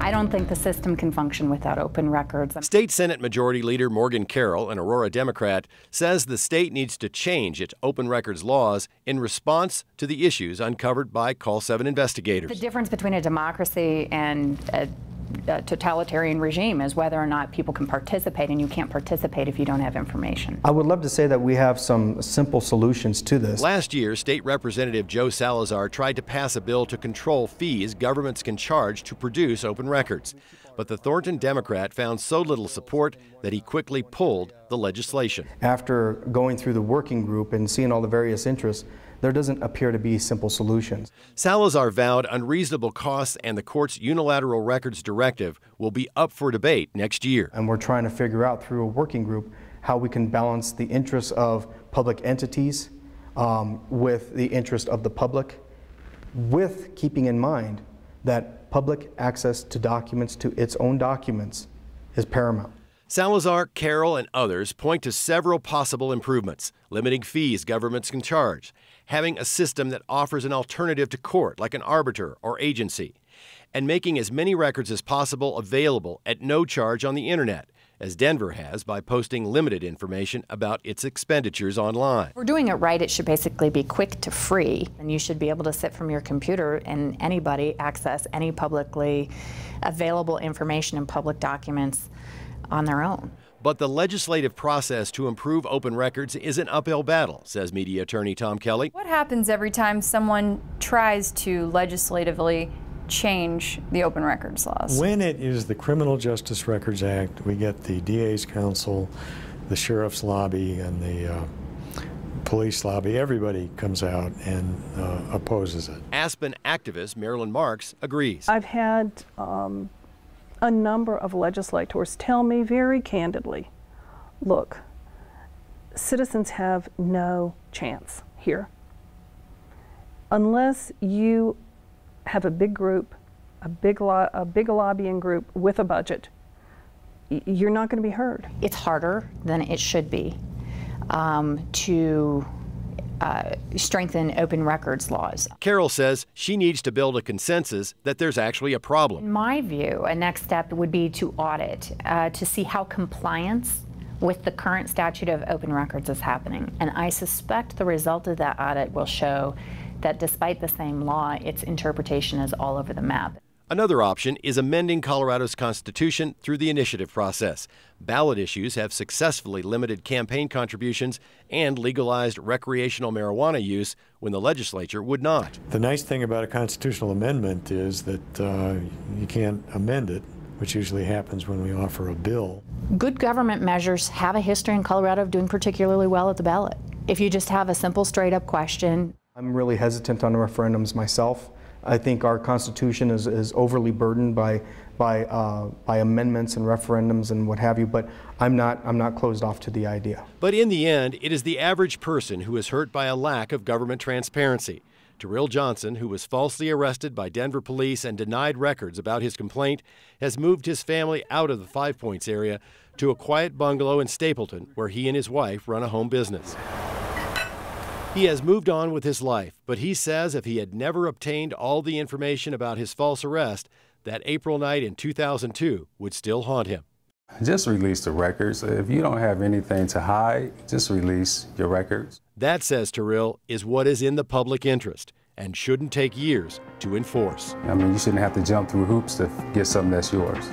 I don't think the system can function without open records. State Senate Majority Leader Morgan Carroll, an Aurora Democrat, says the state needs to change its open records laws in response to the issues uncovered by Call 7 investigators. The difference between a democracy and a totalitarian regime is whether or not people can participate, and you can't participate if you don't have information. I would love to say that we have some simple solutions to this. Last year, State Representative Joe Salazar tried to pass a bill to control fees governments can charge to produce open records. But the Thornton Democrat found so little support that he quickly pulled the legislation. After going through the working group and seeing all the various interests, there doesn't appear to be simple solutions. Salazar vowed unreasonable costs and the court's unilateral records directive will be up for debate next year. And we're trying to figure out through a working group how we can balance the interests of public entities with the interest of the public, with keeping in mind that public access to documents, to its own documents, is paramount. Salazar, Carroll, and others point to several possible improvements: limiting fees governments can charge, having a system that offers an alternative to court, like an arbiter or agency, and making as many records as possible available at no charge on the internet, as Denver has by posting limited information about its expenditures online. If we're doing it right, it should basically be quick to free, and you should be able to sit from your computer and anybody access any publicly available information and public documents on their own. But the legislative process to improve open records is an uphill battle, says media attorney Tom Kelly. What happens every time someone tries to legislatively change the open records laws? When it is the Criminal Justice Records Act, we get the DA's council, the sheriff's lobby, and the police lobby. Everybody comes out and opposes it. Aspen activist Marilyn Marks agrees. I've had a number of legislators tell me very candidly, look, citizens have no chance here. Unless you have a big group, a big lobbying group with a budget, you're not going to be heard. It's harder than it should be to strengthen open records laws. Carroll says she needs to build a consensus that there's actually a problem. In my view, a next step would be to audit to see how compliance with the current statute of open records is happening. And I suspect the result of that audit will show that despite the same law, its interpretation is all over the map. Another option is amending Colorado's Constitution through the initiative process. Ballot issues have successfully limited campaign contributions and legalized recreational marijuana use when the legislature would not. The nice thing about a constitutional amendment is that you can't amend it, which usually happens when we offer a bill. Good government measures have a history in Colorado of doing particularly well at the ballot. If you just have a simple, straight-up question. I'm really hesitant on referendums myself. I think our Constitution is overly burdened by amendments and referendums and what have you, but I'm not closed off to the idea. But in the end, it is the average person who is hurt by a lack of government transparency. Terrell Johnson, who was falsely arrested by Denver police and denied records about his complaint, has moved his family out of the Five Points area to a quiet bungalow in Stapleton, where he and his wife run a home business. He has moved on with his life, but he says if he had never obtained all the information about his false arrest, that April night in 2002 would still haunt him. Just release the records. If you don't have anything to hide, just release your records. That, says Terrell, is what is in the public interest and shouldn't take years to enforce. I mean, you shouldn't have to jump through hoops to get something that's yours.